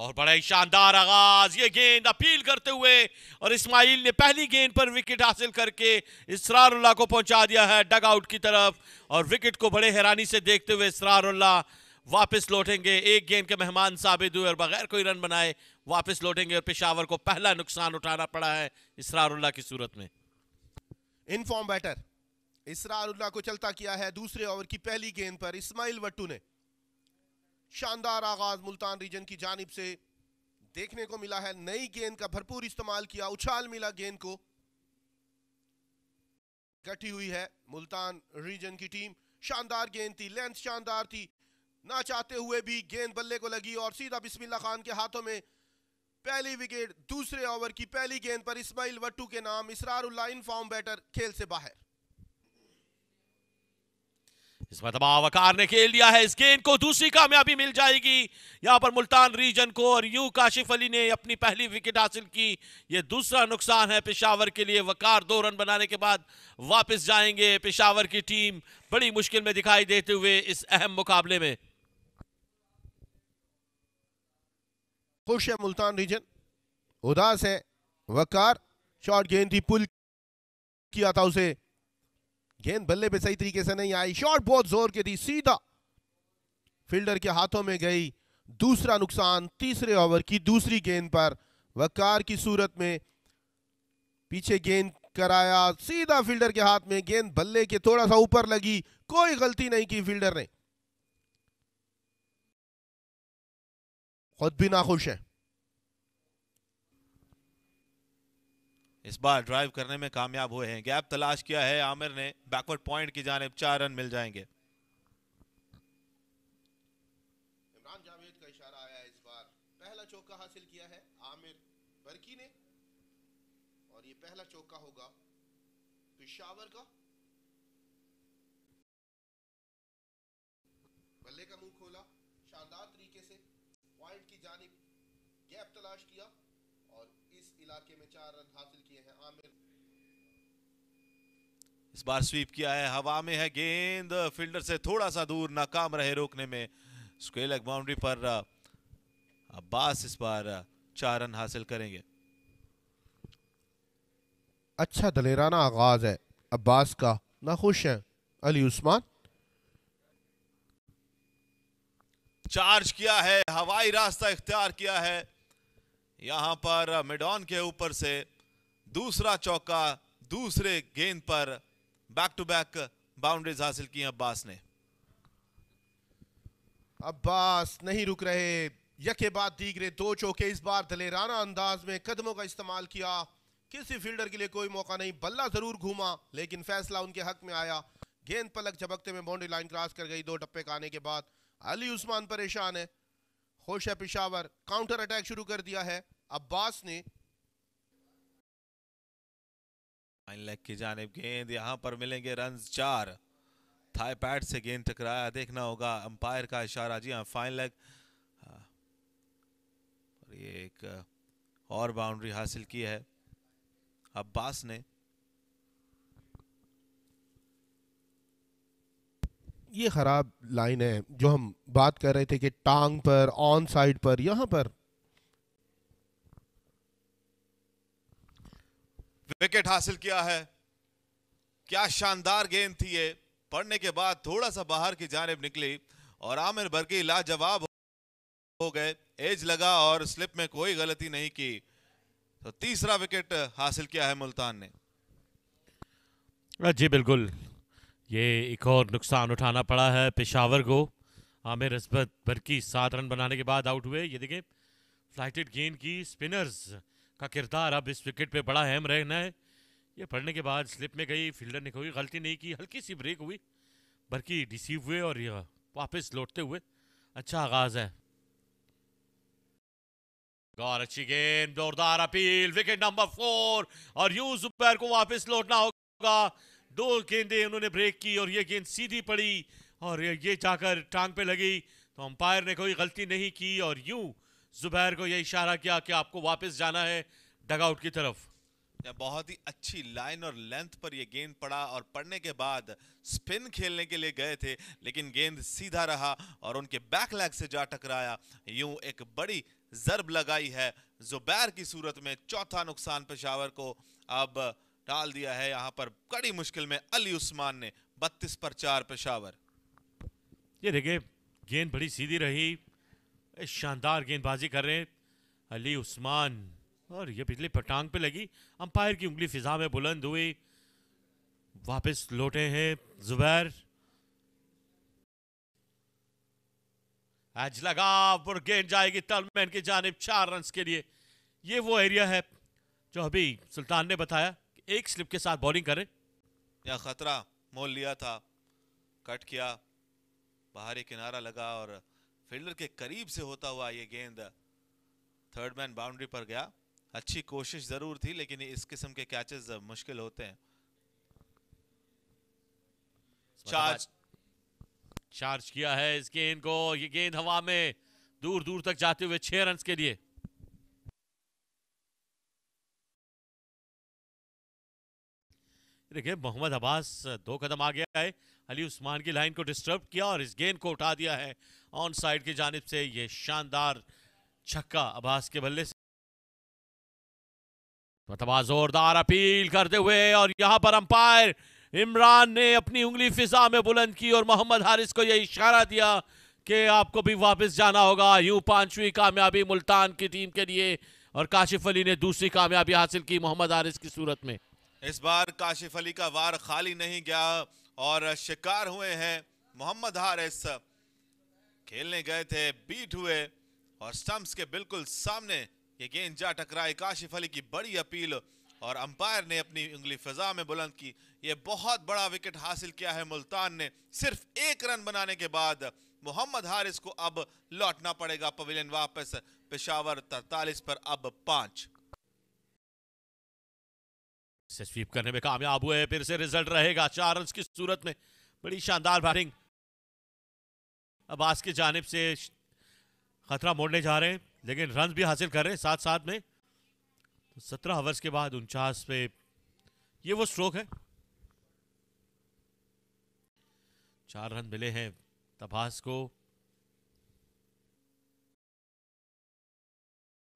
और बड़ा ही शानदार आगाज, ये गेंद अपील करते हुए और इस्माइल ने पहली गेंद पर विकेट हासिल करके इसरारुल्लाह को पहुंचा दिया है डग आउट की तरफ। और विकेट को बड़े हैरानी से देखते हुए इसरारुल्लाह वापस लौटेंगे, एक गेंद के मेहमान साबित हुए और बगैर कोई रन बनाए वापस लौटेंगे और पेशावर को पहला नुकसान उठाना पड़ा है इसरारुल्लाह की सूरत में। इनफॉर्म बैटर इसरारुल्लाह को चलता किया है दूसरे ओवर की पहली गेंद पर इस्माइल वट्टू ने। शानदार आगाज मुल्तान रीजन की जानिब से देखने को मिला है, नई गेंद का भरपूर इस्तेमाल किया, उछाल मिला गेंद को, गठी हुई है मुल्तान रीजन की टीम। शानदार गेंद थी, लेंथ शानदार थी, ना चाहते हुए भी गेंद बल्ले को लगी और सीधा बिस्मिल्लाह खान के हाथों में पहली विकेट दूसरे ओवर की पहली गेंद पर इस्माइल वट्टू के नाम। इसरारुल्लाह इनफॉर्म बैटर खेल से बाहर। इसमें दबाव वकार ने खेल दिया है, इस गेंद को दूसरी कामयाबी मिल जाएगी यहां पर मुल्तान रीजन को और यूं काशिफ अली ने अपनी पहली विकेट हासिल की। यह दूसरा नुकसान है पेशावर के लिए। वकार 2 रन बनाने के बाद वापस जाएंगे। पेशावर की टीम बड़ी मुश्किल में दिखाई देते हुए इस अहम मुकाबले में। खुश है मुल्तान रीजन, उदास है वकार। शॉर्ट गेंद थी, पुल किया था उसे, गेंद बल्ले पे सही तरीके से नहीं आई। शॉट बहुत जोर की थी, सीधा फील्डर के हाथों में गई। दूसरा नुकसान तीसरे ओवर की दूसरी गेंद पर वकार की सूरत में। पीछे गेंद कराया, सीधा फील्डर के हाथ में, गेंद बल्ले के थोड़ा सा ऊपर लगी, कोई गलती नहीं की फील्डर ने। खुद भी नाखुश है। इस बार ड्राइव करने में कामयाब हुए हैं, गैप तलाश किया है आमिर ने, बैकवर्ड पॉइंट की जानिब 4 रन मिल जाएंगे। इमरान जावेद का इशारा आया है, इस बार पहला चौका हासिल किया है आमिर बरकी ने और ये पहला चौका होगा पेशावर का। बल्ले का मुंह खोला शानदार तरीके से, पॉइंट की जानिब गैप तलाश किया और इस इलाके में 4 रन हासिल किए हैं आमिर। इस बार स्वीप किया है, हवा में है गेंद, फील्डर से थोड़ा सा दूर, नाकाम रहे रोकने में। स्क्वेयर लेग बाउंड्री पर अब्बास इस बार 4 रन हासिल करेंगे। अच्छा दलेराना आगाज है अब्बास का, नाखुश है अली उस्मान। चार्ज किया है, हवाई रास्ता इख्तियार किया है, यहां पर मिड ऑन के ऊपर से दूसरा चौका, दूसरे गेंद पर बैक टू बैक बाउंड्रीज हासिल की अब्बास ने। अब्बास नहीं रुक रहे, यके बाद दीगरे 2 चौके। इस बार दलेराना अंदाज में कदमों का इस्तेमाल किया, किसी फील्डर के लिए कोई मौका नहीं, बल्ला जरूर घूमा लेकिन फैसला उनके हक में आया। गेंद पलक झपकते में बाउंड्री लाइन क्रॉस कर गई। 2 टप्पे का आने के बाद अली उस्मान परेशान है, खुश है पेशावर। काउंटर अटैक शुरू कर दिया है अब्बास ने। फाइन लेग की जानिब गेंद, यहां पर मिलेंगे रन 4। थाई पैड से गेंद टकराया, देखना होगा अंपायर का इशारा। जी हाँ, फाइन लेग। ये एक और बाउंड्री हासिल की है अब्बास ने। ये खराब लाइन है जो हम बात कर रहे थे कि टांग पर, ऑन साइड पर, यहां पर विकेट हासिल किया है। क्या शानदार गेंद थी ये, पड़ने के बाद थोड़ा सा बाहर की जानिब निकली और आमिर बरकी लाजवाब हो गए। एज लगा और स्लिप में कोई गलती नहीं की, तो तीसरा विकेट हासिल किया है मुल्तान ने। जी बिल्कुल, ये एक और नुकसान उठाना पड़ा है पेशावर को। आमिर असबत बरकी 7 रन बनाने के बाद आउट हुए। ये देखें, फ्लाइटेड गेंद की स्पिनर्स का किरदार अब इस विकेट पे बड़ा अहम रहना है। ये पड़ने के बाद स्लिप में गई, फील्डर ने कोई गलती नहीं की, हल्की सी ब्रेक हुई, बरकी डिसीव हुए और यह वापस लौटते हुए। अच्छा आगाज है और अच्छी गेंद, जोरदार अपील, विकेट नंबर 4 और यूं जुबैर को वापस लौटना होगा। 2 गेंदें उन्होंने ब्रेक की और ये गेंद सीधी पड़ी और ये जाकर टांग पे लगी, तो अंपायर ने कोई गलती नहीं की और यूं जुबैर को यह इशारा किया कि आपको वापस जाना है डगआउट की तरफ। बहुत ही अच्छी लाइन और लेंथ पर यह गेंद पड़ा और पड़ने के बाद स्पिन खेलने के लिए गए थे, लेकिन गेंद सीधा रहा और उनके बैक लेग से जा टकराया। यूं एक बड़ी जर्ब लगाई है जुबैर की सूरत में। चौथा नुकसान पेशावर को अब डाल दिया है यहां पर कड़ी मुश्किल में अली उस्मान ने। 32 पर 4 पेशावर। ये देखिए गेंद बड़ी सीधी रही, शानदार गेंदबाजी कर रहे हैं अली उस्मान, और ये पिछले पटांग पे लगी, अंपायर की उंगली फिजा में बुलंद हुई, वापस लौटे हैं जुबैर। एज लगा और गेंद जाएगी टर्नमैन की जानिब 4 रन के लिए। ये वो एरिया है जो अभी सुल्तान ने बताया कि एक स्लिप के साथ बॉलिंग करें। या खतरा मोल लिया था, कट किया, बाहरी किनारा लगा और फील्डर के करीब से होता हुआ ये गेंद थर्ड मैन बाउंड्री पर गया। अच्छी कोशिश जरूर थी लेकिन इस किस्म के कैचेस मुश्किल होते हैं। चार्ज किया है इस गेंद को, ये गेंद हवा में दूर दूर तक जाते हुए 6 रन के लिए। देखिए मोहम्मद अब्बास 2 कदम आ गया है, अली उस्मान की लाइन को डिस्टर्ब किया और इस गेंद को उठा दिया है ऑन साइड की जानिब से। ये शानदार छक्का अब्बास के बल्ले से। मतलब जोरदार अपील करते हुए और यहां पर अंपायर इमरान ने अपनी उंगली फिजा में बुलंद की और मोहम्मद हारिस को यह इशारा दिया कि आपको भी वापस जाना होगा। यूं 5वीं कामयाबी मुल्तान की टीम के लिए और काशिफ अली ने दूसरी कामयाबी हासिल की मोहम्मद हारिस की सूरत में। इस बार काशिफ अली का वार खाली नहीं गया और शिकार हुए हैं मोहम्मद हारिस। खेलने गए थे, बीट हुए और स्टंप्स के बिल्कुल सामने ये गेंद जा टकराई। काशिफ अली की बड़ी अपील और अंपायर ने अपनी उंगली फिजा में बुलंद की। ये बहुत बड़ा विकेट हासिल किया है मुल्तान ने। सिर्फ 1 रन बनाने के बाद मोहम्मद हारिस को अब लौटना पड़ेगा पवेलियन वापस। पेशावर 43 पर अब 5। से स्वीप करने में कामयाब हुए, फिर से रिजल्ट रहेगा 4 रन की सूरत में। बड़ी शानदार बैटिंग अब्बास की जानिब से, खतरा मोड़ने जा रहे हैं लेकिन रन भी हासिल कर रहे हैं साथ साथ में। 17 ओवर्स के बाद 49 पे ये वो स्ट्रोक है। 4 रन मिले हैं अब्बास को।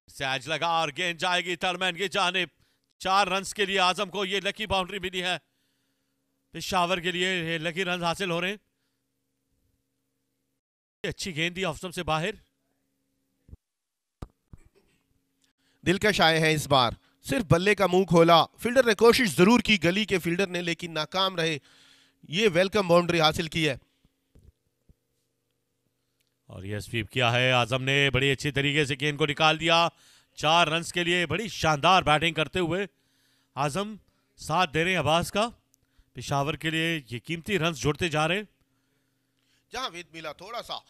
सैज लगा और गेंद जाएगी टर्नमैन की जानिब। 4 रन के लिए आजम को ये लकी बाउंड्री मिली है। पेशावर के लिए लकी रन हासिल हो रहे हैं। अच्छी गेंद दी ऑफ स्टंप से बाहर। दिलकश आए हैं इस बार, सिर्फ बल्ले का मुंह खोला। फील्डर ने कोशिश जरूर की गली के फील्डर ने, लेकिन नाकाम रहे। ये वेलकम बाउंड्री हासिल की है और ये स्वीप किया है आजम ने, बड़ी अच्छी तरीके से गेंद को निकाल दिया। 4 रन के लिए बड़ी शानदार बैटिंग करते हुए आजम साथ दे रहे हैं अब्बास का। पेशावर के लिए ये कीमती रन जोड़ते जा रहे हैं। जहां वेद मिला थोड़ा सा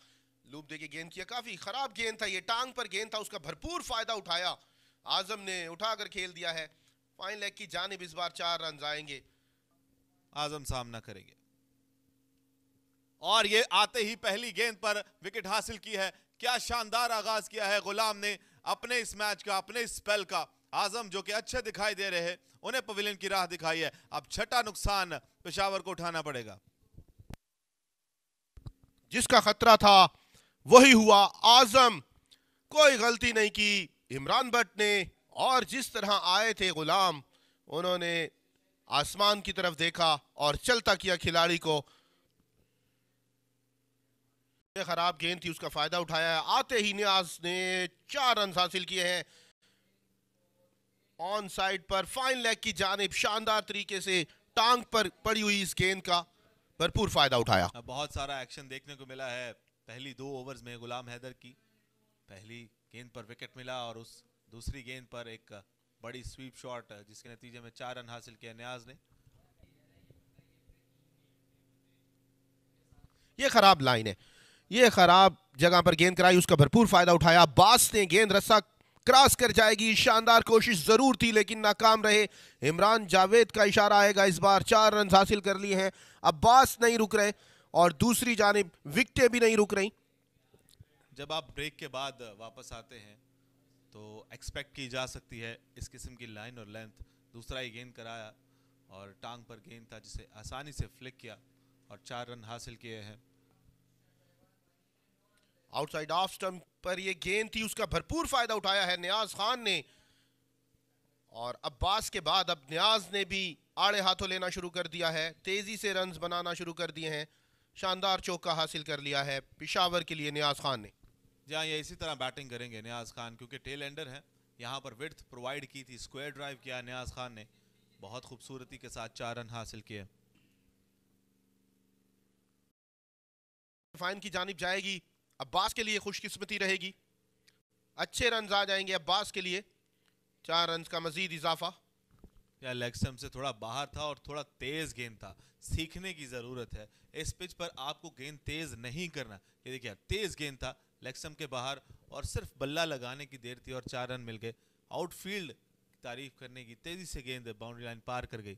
लूप देके गेंद किया, काफी खराब गेंद था, ये टांग पर गेंद था, उसका भरपूर फायदा उठाया आजम ने, उठाकर खेल दिया है। फाइन लेग की जानिब इस बार 4 रन आएंगे। आजम सामना करेंगे और ये आते ही पहली गेंद पर विकेट हासिल की है। क्या शानदार आगाज किया है गुलाम ने अपने इस मैच का, अपने इस स्पेल का। आजम जो कि अच्छे दिखाई दे रहे हैं, उन्हें पवेलियन की राह दिखाई है। अब 6ठा नुकसान पेशावर को उठाना पड़ेगा। जिसका खतरा था वही हुआ। आजम कोई गलती नहीं की इमरान भट्ट ने, और जिस तरह आए थे गुलाम, उन्होंने आसमान की तरफ देखा और चलता किया खिलाड़ी को। ये खराब गेंद थी, उसका फायदा उठाया है। आते ही नियाज ने 4 रन हासिल किए हैं ऑन साइड पर। फाइन लेग की जानिब शानदार तरीके से टांग पर पड़ी हुई इस गेंद का भरपूर फायदा उठाया। बहुत सारा एक्शन देखने को मिला है पहली 2 ओवर्स में। गुलाम हैदर की पहली गेंद पर विकेट मिला और उस दूसरी गेंद पर एक बड़ी स्वीप शॉट जिसके नतीजे में 4 रन हासिल किया नियाज ने। ये खराब लाइन है, ये खराब जगह पर गेंद कराई, उसका भरपूर फायदा उठाया। बास ने गेंद रस्सा क्रॉस कर जाएगी, शानदार कोशिश जरूर थी लेकिन नाकाम रहे। इमरान जावेद का इशारा आएगा इस बार। 4 रन हासिल कर लिए हैं। अब्बास नहीं रुक रहे और दूसरी जानिब विकेटें भी नहीं रुक रही। जब आप ब्रेक के बाद वापस आते हैं तो एक्सपेक्ट की जा सकती है इस किस्म की लाइन और लेंथ। दूसरा ही गेंद कराया और टांग पर गेंद था जिसे आसानी से फ्लिक किया और 4 रन हासिल किए हैं। आउटसाइड ऑफ स्टंप पर ये गेंद थी, उसका भरपूर फायदा उठाया है नियाज खान ने। और अब्बास के बाद अब नियाज ने भी आड़े हाथों लेना शुरू कर दिया है, तेजी से रन्स बनाना शुरू कर दिए हैं। शानदार चौका हासिल कर लिया है पेशावर के लिए नियाज खान ने। जहाँ ये इसी तरह बैटिंग करेंगे नियाज खान, क्योंकि टेल एंडर है। यहाँ पर विड्थ प्रोवाइड की थी, स्क्वायर ड्राइव किया नियाज खान ने, बहुत खूबसूरती के साथ 4 रन हासिल किए। फाइन की जानिब जाएगी, अब्बास के लिए खुशकिस्मती रहेगी, अच्छे रन आ जाएंगे अब्बास के लिए, 4 रन का मजीद इजाफा। या लेग स्टंप से थोड़ा बाहर था और थोड़ा तेज गेंद था, सीखने की जरूरत है। इस पिच पर आपको गेंद तेज नहीं करना। ये देखिए तेज गेंद था लेग स्टंप के बाहर और सिर्फ बल्ला लगाने की देर थी और 4 रन मिल गए। आउटफील्ड तारीफ करने की, तेजी से गेंद बाउंड्री लाइन पार कर गई।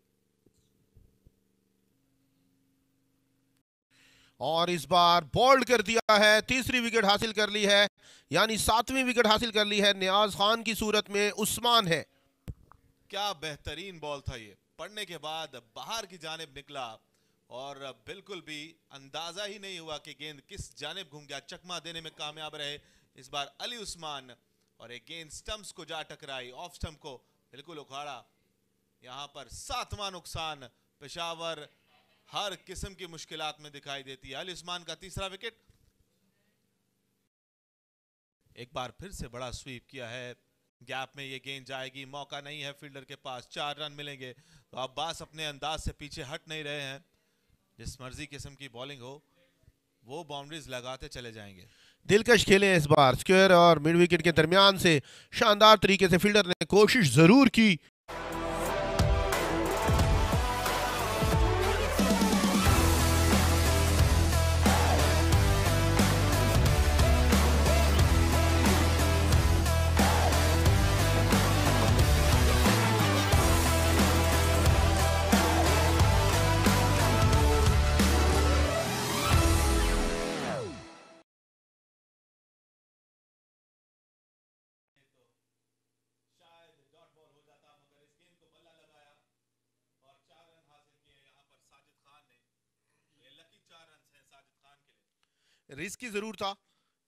और इस बार बोल्ड कर दिया है, तीसरी विकेट हासिल कर ली है, यानी 7वीं विकेट हासिल कर ली है नियाज खान की सूरत में उस्मान है। क्या बेहतरीन बॉल था ये, पड़ने के बाद बाहर की जानिब निकला और बिल्कुल भी अंदाजा ही नहीं हुआ कि गेंद किस जानिब घूम गया। चकमा देने में कामयाब रहे इस बार अली उस्मान और एक गेंद स्टंप्स को जा टकराई, ऑफ स्टंप को बिल्कुल उखाड़ा। यहां पर 7वां नुकसान, पेशावर हर किस्म की मुश्किलात में दिखाई देती है। अली उस्मान का तीसरा विकेट। एक बार फिर से बड़ा स्वीप किया है, गैप में ये गेंद जाएगी, मौका नहीं है फील्डर के पास, 4 रन मिलेंगे। तो अब्बास अपने अंदाज से पीछे हट नहीं रहे हैं, जिस मर्जी किस्म की बॉलिंग हो वो बाउंड्रीज लगाते चले जाएंगे। दिलकश खेले इस बार, स्क्वायर और मिड विकेट के दरमियान से शानदार तरीके से फील्डर ने कोशिश जरूर की। रिस्की जरूर था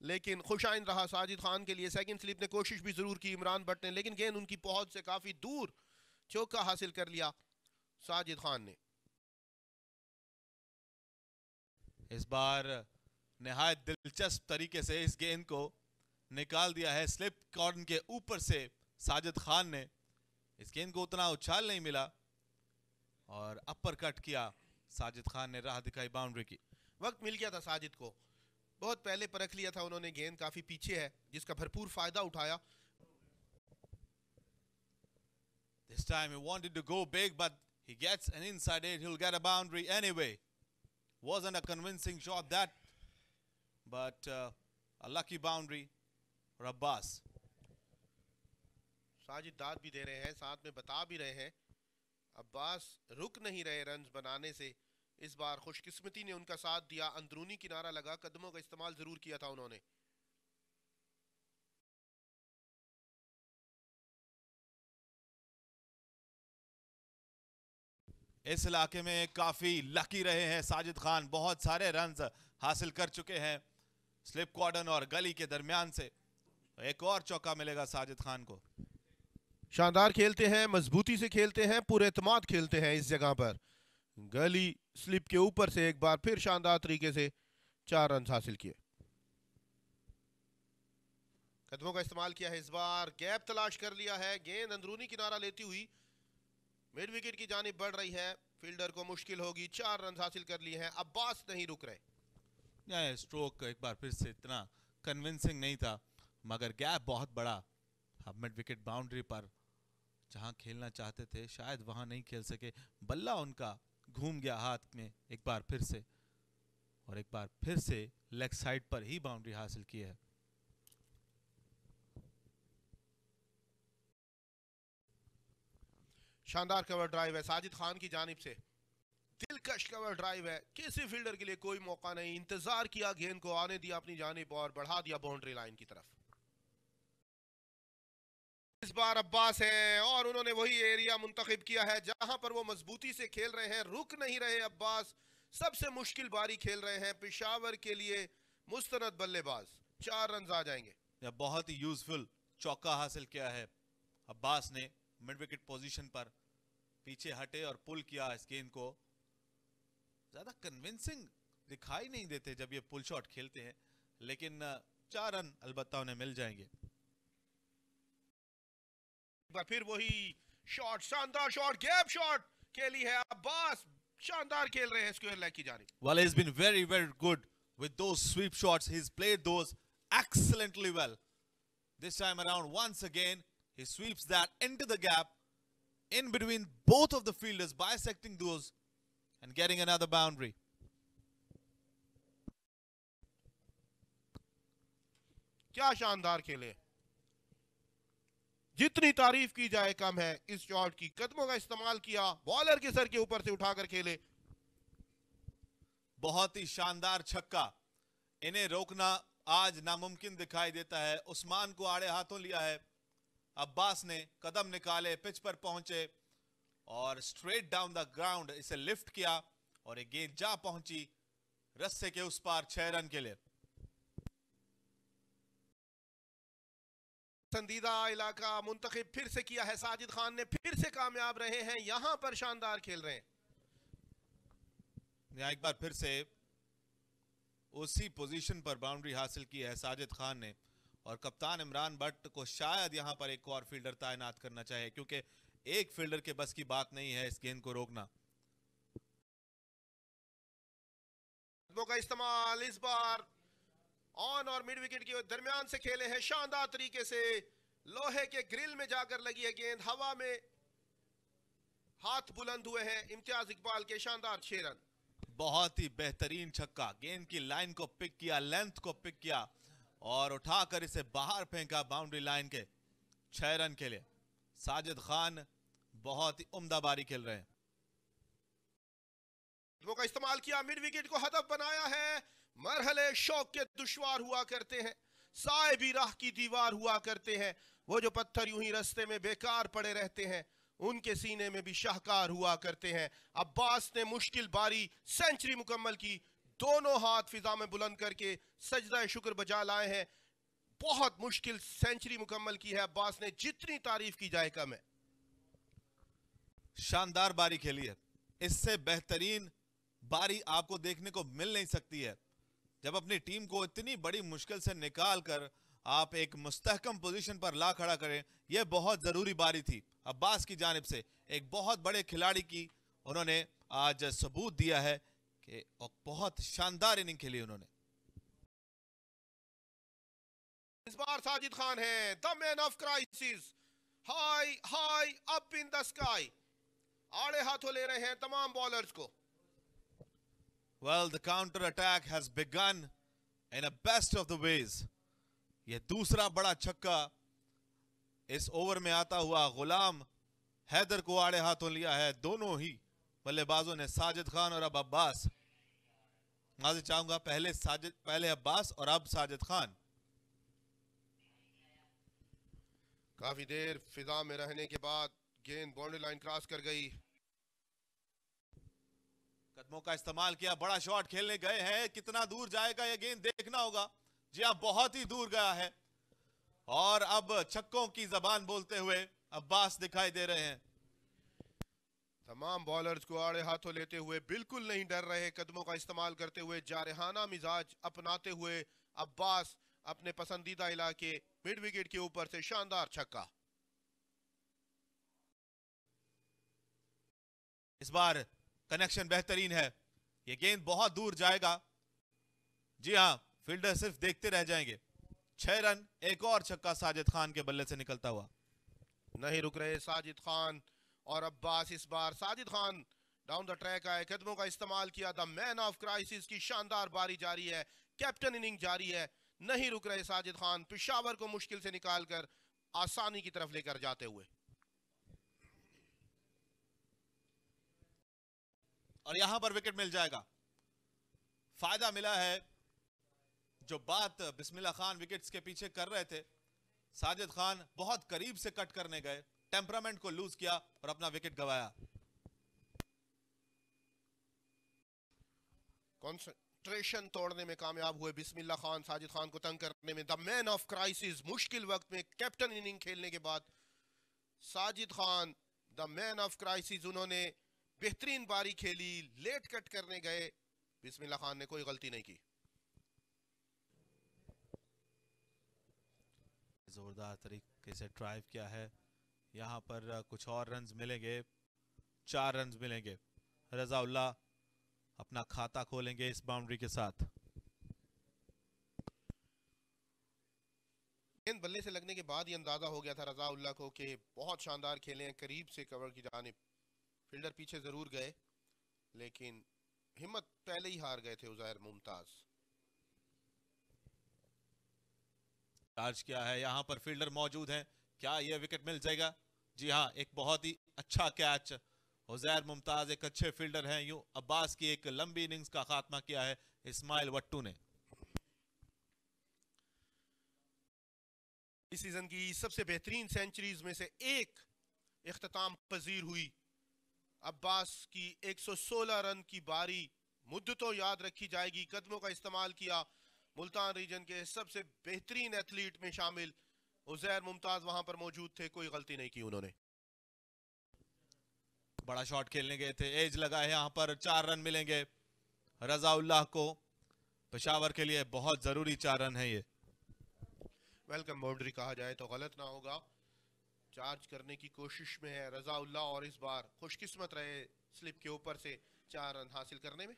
लेकिन खुशाइन रहा साजिद खान के लिए। सेकंड स्लिप ने कोशिश भी जरूर की इमरान भट्ट ने, लेकिन गेंद उनकी पहुंच से काफी दूर, चौका हासिल कर लिया साजिद खान ने। इस बार निहायत दिलचस्प तरीके से इस गेंद को निकाल दिया है स्लिप कॉर्नर के ऊपर से साजिद खान ने। इस गेंद को उतना उछाल नहीं मिला और अपर कट किया साजिद खान ने, राह दिखाई बाउंड्री की। वक्त मिल गया था साजिद को, बहुत पहले परख लिया था उन्होंने, गेंद काफी पीछे है जिसका भरपूर फायदा उठाया। This time he wanted to go big but he gets an inside edge, he'll get a boundary anyway. Wasn't a convincing shot that, but a lucky boundary for Abbas. Sajid दाद भी दे रहे हैं, साथ में बता भी रहे हैं अब्बास रुक नहीं रहे रन्स बनाने से। इस बार खुशकिस्मती ने उनका साथ दिया, अंदरूनी किनारा लगा, कदमों का इस्तेमाल जरूर किया था उन्होंने। इस इलाके में काफी लकी रहे हैं साजिद खान, बहुत सारे रन्स हासिल कर चुके हैं स्लिप कॉर्डन और गली के दरमियान से। एक और चौका मिलेगा साजिद खान को। शानदार खेलते हैं, मजबूती से खेलते हैं, पूरे एतमाद खेलते हैं इस जगह पर। गली स्लिप के ऊपर से एक बार फिर शानदार तरीके से 4 रन हासिल किए। कदमों का इस्तेमाल किया है इस बार, गैप तलाश कर लिया है, गेंद अंदरूनी किनारा लेती हुई मिड विकेट की जानिब बढ़ रही है, फील्डर को मुश्किल होगी। 4 रन हासिल कर लिए हैं, अब्बास नहीं रुक रहे। स्ट्रोक एक बार फिर से इतना कन्विंसिंग नहीं था, मगर गैप बहुत बड़ा। अब मिड विकेट बाउंड्री पर जहां खेलना चाहते थे शायद वहां नहीं खेल सके, बल्ला उनका घूम गया हाथ में एक बार फिर से, और एक बार फिर से लेग साइड पर ही बाउंड्री हासिल की है। शानदार कवर ड्राइव है साजिद खान की जानिब से, दिलकश कवर ड्राइव है, किसी फील्डर के लिए कोई मौका नहीं, इंतजार किया, गेंद को आने दिया अपनी जानिब और बढ़ा दिया बाउंड्री लाइन की तरफ। इस बार अब्बास है और उन्होंने वही एरिया मुंतखब किया है जहां पर वो मजबूती से खेल रहे हैं, रुक नहीं रहे अब्बास, सबसे मुश्किल बारी खेल रहे हैं पेशावर के लिए मुस्तनद बल्लेबाज। 4 रन आ जाएंगे। यह बहुत ही यूजफुल चौका हासिल किया है अब्बास ने मिड विकेट पोजीशन पर, पीछे हटे और पुल किया इस गेंद को। ज्यादा कन्विंसिंग दिखाई नहीं देते जब ये पुल शॉट खेलते हैं, लेकिन 4 रन अलबत्ता उन्हें मिल जाएंगे। एक बार फिर वही शॉट, शानदार शॉट, गैप शॉट खेली है अब्बास, शानदार खेल रहे हैं स्क्वायर लेग की जानिब। Well, he's been very, very good with those sweep shots. He's played those excellently well. This time around, once again, he sweeps that into the gap in between both of the fielders, bisecting those and getting another boundary. क्या शानदार खेले, जितनी तारीफ की जाए कम है इस shot की। कदमों का इस्तेमाल किया, बॉलर के सर के ऊपर से उठाकर खेले। बहुत ही शानदार छक्का, इन्हें रोकना आज नामुमकिन दिखाई देता है। उस्मान को आड़े हाथों लिया है, अब्बास ने कदम निकाले, पिच पर पहुंचे और स्ट्रेट डाउन द ग्राउंड इसे लिफ्ट किया और एक गेंद जा पहुंची रस्से के उस पार 6 रन के लिए। पसंदीदा इलाका मुंतखब फिर से किया है साजिद खान ने, फिर से कामयाब रहे हैं, यहां पर शानदार खेल रहे हैं। एक बार फिर से उसी पोजीशन पर बाउंड्री हासिल की है साजिद खान ने, और कप्तान इमरान भट्ट को शायद यहां पर एक और फील्डर तैनात करना चाहिए, क्योंकि एक फील्डर के बस की बात नहीं है इस गेंद को रोकना। का इस्तेमाल इस बार ऑन और मिड विकेट के दरमियान से खेले हैं शानदार तरीके से, लोहे के ग्रिल में जाकर लगी है गेंद, हवा में हाथ बुलंद हुए हैं इम्तियाज इकबाल के, शानदार 6 रन। बहुत ही बेहतरीन छक्का, गेंद की लाइन को पिक किया, लेंथ को पिक किया और उठाकर इसे बाहर फेंका बाउंड्री लाइन के 6 रन के लिए। साजिद खान बहुत ही उम्दा बारी खेल रहे हैं। का इस्तेमाल किया, मिड विकेट को हदफ बनाया है। मरहले शौक के दुश्वार हुआ करते हैं, साए भी राह की दीवार हुआ करते हैं, वो जो पत्थर यूं ही रास्ते में बेकार पड़े रहते हैं उनके सीने में भी शाहकार हुआ करते हैं। अब्बास ने मुश्किल बारी सेंचुरी मुकम्मल की, दोनों हाथ फिजा में बुलंद करके सजदा शुक्र बजा लाए हैं। बहुत मुश्किल सेंचुरी मुकम्मल की है अब्बास ने, जितनी तारीफ की जाए कम है। शानदार बारी खेली है, इससे बेहतरीन बारी आपको देखने को मिल नहीं सकती है। जब अपनी टीम को इतनी बड़ी मुश्किल से निकाल कर आप एक मुस्तहकम पोजीशन पर ला खड़ा करें, यह बहुत जरूरी बारी थी अब्बास की जानिब से। एक बहुत बड़े खिलाड़ी की उन्होंने आज सबूत दिया है कि बहुत शानदार इनिंग खेली उन्होंने। इस बार साजिद खान है the man of crisis, high high up in the sky, आड़े हाथों ले रहे हैं तमाम बॉलर्स को। Well, the counter attack has begun in a best of the ways. यह दूसरा बड़ा छक्का इस ओवर में आता हुआ गुलाम हैदर को आड़े हाथों लिया है दोनों ही बल्लेबाजों ने, साजिद खान और अब अब्बास। मैं चाहूंगा पहले अब्बास और अब साजिद खान। काफी देर फिजा में रहने के बाद गेंद बाउंड्री लाइन क्रॉस कर गई। कदमों का इस्तेमाल किया, बड़ा शॉट खेलने गए हैं, कितना दूर जाएगा यह गेंद देखना होगा। जी हाँ, बहुत ही दूर गया है और अब छक्कों की जबान बोलते हुए अब्बास दिखाई दे रहे हैं। तमाम बॉलर्स को आड़े हाथों लेते हुए बिल्कुल नहीं डर रहे, कदमों का इस्तेमाल करते हुए जारहाना मिजाज अपनाते हुए अब्बास अपने पसंदीदा इलाके मिड विकेट के ऊपर से शानदार छक्का। इस बार कनेक्शन बेहतरीन है, यह गेंद बहुत दूर जाएगा। जी हां, फील्डर सिर्फ देखते रह जाएंगे। 6 रन, एक और छक्का साजिद खान के बल्ले से निकलता हुआ। नहीं रुक रहे साजिद खान और अब्बास। इस बार Sajid Khan down the track आए, कदमों का इस्तेमाल किया, द मैन ऑफ क्राइसिस की शानदार बारी जारी है, कैप्टन इनिंग जारी है। नहीं रुक रहे साजिद खान, पेशावर को मुश्किल से निकालकर आसानी की तरफ लेकर जाते हुए। और यहां पर विकेट मिल जाएगा। फायदा मिला है, जो बात बिस्मिल्लाह खान विकेट्स के पीछे कर रहे थे, साजिद खान बहुत करीब से कट करने गए, टेम्परामेंट को लूज किया और अपना विकेट गंवाया। कंसंट्रेशन तोड़ने में कामयाब हुए बिस्मिल्लाह खान साजिद खान को तंग करने में। द मैन ऑफ क्राइसिस, मुश्किल वक्त में कैप्टन इनिंग खेलने के बाद Sajid Khan the man of crisis, उन्होंने बेहतरीन बारी खेली, लेट कट करने गए, बिस्मिल्लाह खान ने कोई गलती नहीं की। जोरदार तरीके से ड्राइव किया है, यहाँ पर कुछ और रन्स मिलेंगे, 4 रन्स मिलेंगे। रजाउल्लाह अपना खाता खोलेंगे इस बाउंड्री के साथ। गेंद बल्ले से लगने के बाद ही अंदाजा हो गया था रजाउल्लाह को कि बहुत शानदार खेले हैं, करीब से कवर की जानिब। फील्डर पीछे जरूर गए लेकिन हिम्मत पहले ही हार गए थे उजैर मुमताज। चार्ज किया है, यहाँ पर फील्डर मौजूद हैं, क्या यह विकेट मिल जाएगा? जी हाँ, एक बहुत ही अच्छा कैच। उजैर मुमताज एक अच्छे फील्डर हैं, यूं अब्बास की एक लंबी इनिंग्स का खात्मा किया है इस्माइल वट्टू ने। इस सीजन की सबसे बेहतरीन सेंचुरीज में से एक इख्तिताम पजीर हुई। अब्बास की 116 रन की बारी मुद्दतों याद रखी जाएगी। कदमों का इस्तेमाल किया, मुल्तान रीजन के सबसे बेहतरीन एथलीट में शामिल उजैर मुमताज वहां पर मौजूद थे, कोई गलती नहीं की उन्होंने। बड़ा शॉट खेलने गए थे, एज लगा है, यहाँ पर 4 रन मिलेंगे रजाउल्लाह को। पेशावर के लिए बहुत जरूरी 4 रन है ये। वेलकम बाउंड्री कहा जाए तो गलत ना होगा। चार्ज करने की कोशिश में है रजाउल्लाह और इस बार खुशकिस्मत रहे स्लिप के ऊपर से 4 रन हासिल करने में।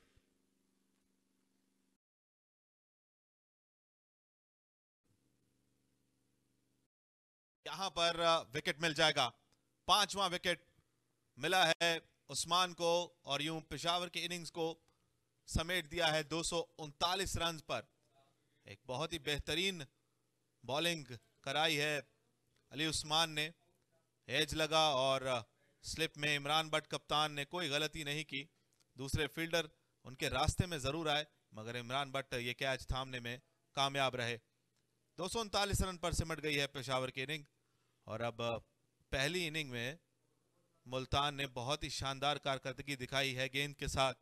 यहाँ पर विकेट मिल जाएगा, 5वां विकेट मिला है उस्मान को और यूं पेशावर की इनिंग्स को समेट दिया है 239 रन पर। एक बहुत ही बेहतरीन बॉलिंग कराई है अली उस्मान ने, एज लगा और स्लिप में इमरान बट कप्तान ने कोई गलती नहीं की। दूसरे फील्डर उनके रास्ते में जरूर आए मगर इमरान बट ये कैच थामने में कामयाब रहे। 239 रन पर सिमट गई है पेशावर की इनिंग और अब पहली इनिंग में मुल्तान ने बहुत ही शानदार कारकर्दगी दिखाई है गेंद के साथ।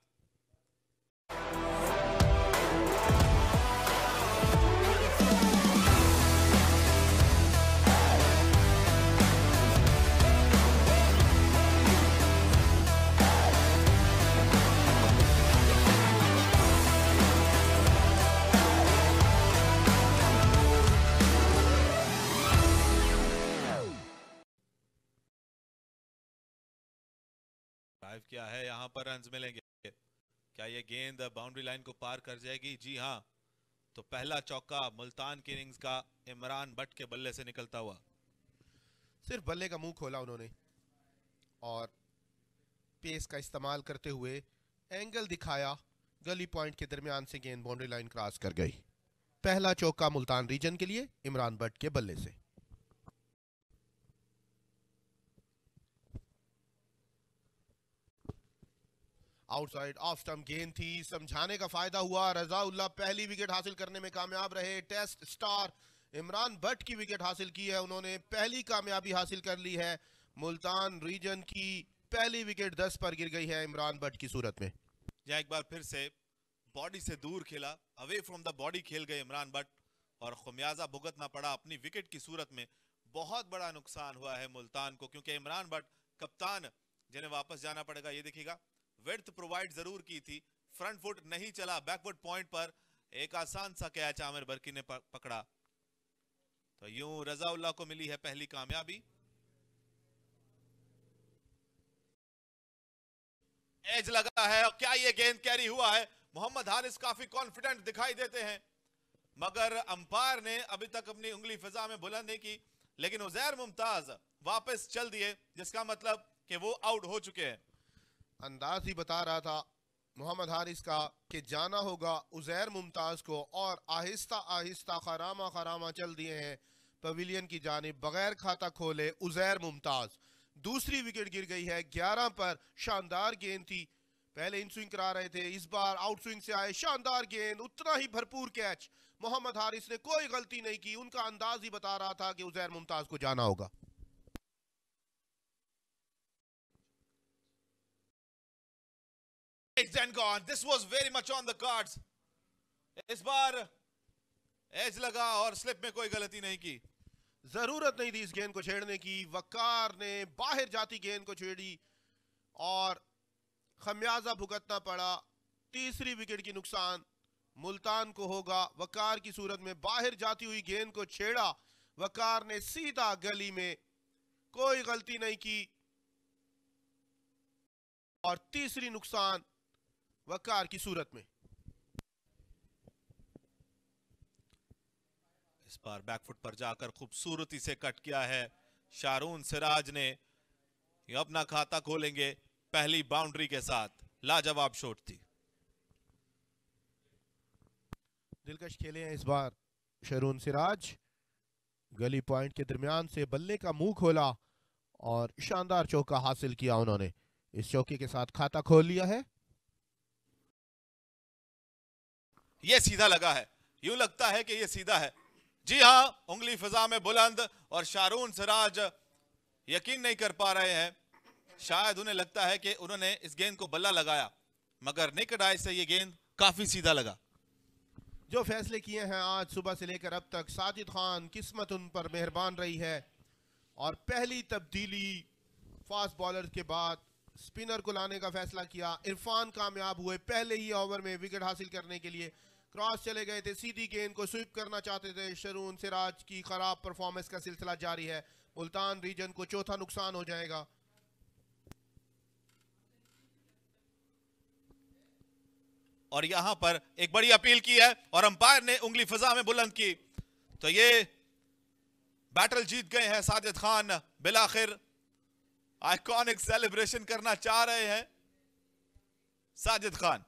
ड्राइव किया है, यहाँ पर रन्स मिलेंगे। क्या ये गेंद बाउंड्री लाइन को पार कर जाएगी? जी हाँ, तो पहला चौका मुल्तान की इनिंग्स का इमरान बट के बल्ले से निकलता हुआ। सिर्फ बल्ले का मुंह खोला उन्होंने और पेस का इस्तेमाल करते हुए एंगल दिखाया, गली पॉइंट के दरमियान से गेंद बाउंड्री लाइन क्रॉस कर गई। पहला चौका मुल्तान रीजन के लिए इमरान बट के बल्ले से। आउटसाइड ऑफ स्टंप गेंद थी, समझाने का फायदा हुआ। रजाउल्लाह पहली विकेट हासिल करने में कामयाब रहे। टेस्ट स्टार इमरान बट की विकेट हासिल की है उन्होंने, पहली कामयाबी हासिल कर ली है। मुल्तान रीजन की पहली विकेट 10 पर गिर गई है इमरान बट की सूरत में। यह एक बार फिर से बॉडी से दूर खेला, अवे फ्रॉम द बॉडी खेल गए इमरान बट और खुमियाजा भुगतना पड़ा अपनी विकेट की सूरत में। बहुत बड़ा नुकसान हुआ है मुल्तान को क्योंकि इमरान बट कप्तान जिन्हें वापस जाना पड़ेगा। ये देखिएगा विड्थ प्रोवाइड जरूर की थी, फ्रंट फुट नहीं चला, बैकवर्ड पॉइंट पर एक आसान सा कैच आमिर बरकी ने पकड़ा। तो यूं रजाउल्लाह को मिली है पहली कामयाबी। एज लगा है और क्या ये गेंद कैरी हुआ है? मोहम्मद हारिस काफी कॉन्फिडेंट दिखाई देते हैं मगर अंपायर ने अभी तक अपनी उंगली फिजा में बुलंद नहीं की, लेकिन उजैर मुमताज वापस चल दिए जिसका मतलब कि वो आउट हो चुके हैं। अंदाज ही बता रहा था मोहम्मद हारिस का कि जाना होगा उजैर मुमताज को और आहिस्ता आहिस्ता खरामा खरामा चल दिए हैं पवेलियन की जानिब बगैर खाता खोले उजैर मुमताज। दूसरी विकेट गिर गई है 11 पर। शानदार गेंद थी, पहले इन स्विंग करा रहे थे, इस बार आउट स्विंग से आए, शानदार गेंद, उतना ही भरपूर कैच। मोहम्मद हारिस ने कोई गलती नहीं की, उनका अंदाज ही बता रहा था कि उजैर मुमताज को जाना होगा। And gone. This was very much on the cards. इस बार एज लगा और स्लिप में कोई गलती नहीं की। जरूरत नहीं थी इस गेंद को छेड़ने की। वकार ने बाहर जाती गेंद को छेड़ी और खमियाजा भुगतना पड़ा। तीसरी विकेट की नुकसान मुल्तान को होगा। वकार की सूरत में बाहर जाती हुई गेंद को छेड़ा, वकार ने सीधा गली में, कोई गलती नहीं की और तीसरी नुकसान वकार की सूरत में। इस बार बैकफुट पर जाकर खूबसूरती से कट किया है शारून सिराज ने। ये अपना खाता खोलेंगे पहली बाउंड्री के साथ। लाजवाब शॉट थी। दिलकश खेले हैं इस बार शारून सिराज। गली पॉइंट के दरमियान से बल्ले का मुंह खोला और शानदार चौका हासिल किया उन्होंने। इस चौके के साथ खाता खोल लिया है। ये सीधा लगा है, यूं लगता है कि ये सीधा है। जी हां, उंगली फिजा में बुलंद और शारून सिराज यकीन नहीं कर पा रहे हैं। शायद उन्हें लगता है कि उन्होंने इस गेंद को बल्ला लगाया, मगर नेकेड आई से ये गेंद काफी सीधा लगा। जो फैसले किए हैं आज सुबह से लेकर अब तक, साजिद खान किस्मत उन पर मेहरबान रही है और पहली तब्दीली फास्ट बॉलर के बाद स्पिनर को लाने का फैसला किया। इरफान कामयाब हुए पहले ही ओवर में विकेट हासिल करने के लिए। क्रॉस चले गए थे, सीधी गेंद को स्वीप करना चाहते थे। शारून सिराज की खराब परफॉर्मेंस का सिलसिला जारी है। मुल्तान रीजन को चौथा नुकसान हो जाएगा। और यहां पर एक बड़ी अपील की है और अंपायर ने उंगली फिजा में बुलंद की, तो ये बैटल जीत गए हैं साजिद खान। बिलाखिर आइकॉनिक सेलिब्रेशन करना चाह रहे हैं साजिद खान।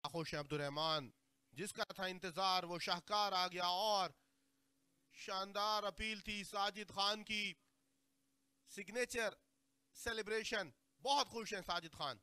खुश अब्दुल रहमान, जिसका था इंतजार वो शाहकार आ गया और शानदार अपील थी साजिद खान की। सिग्नेचर सेलिब्रेशन, बहुत खुश हैं साजिद खान।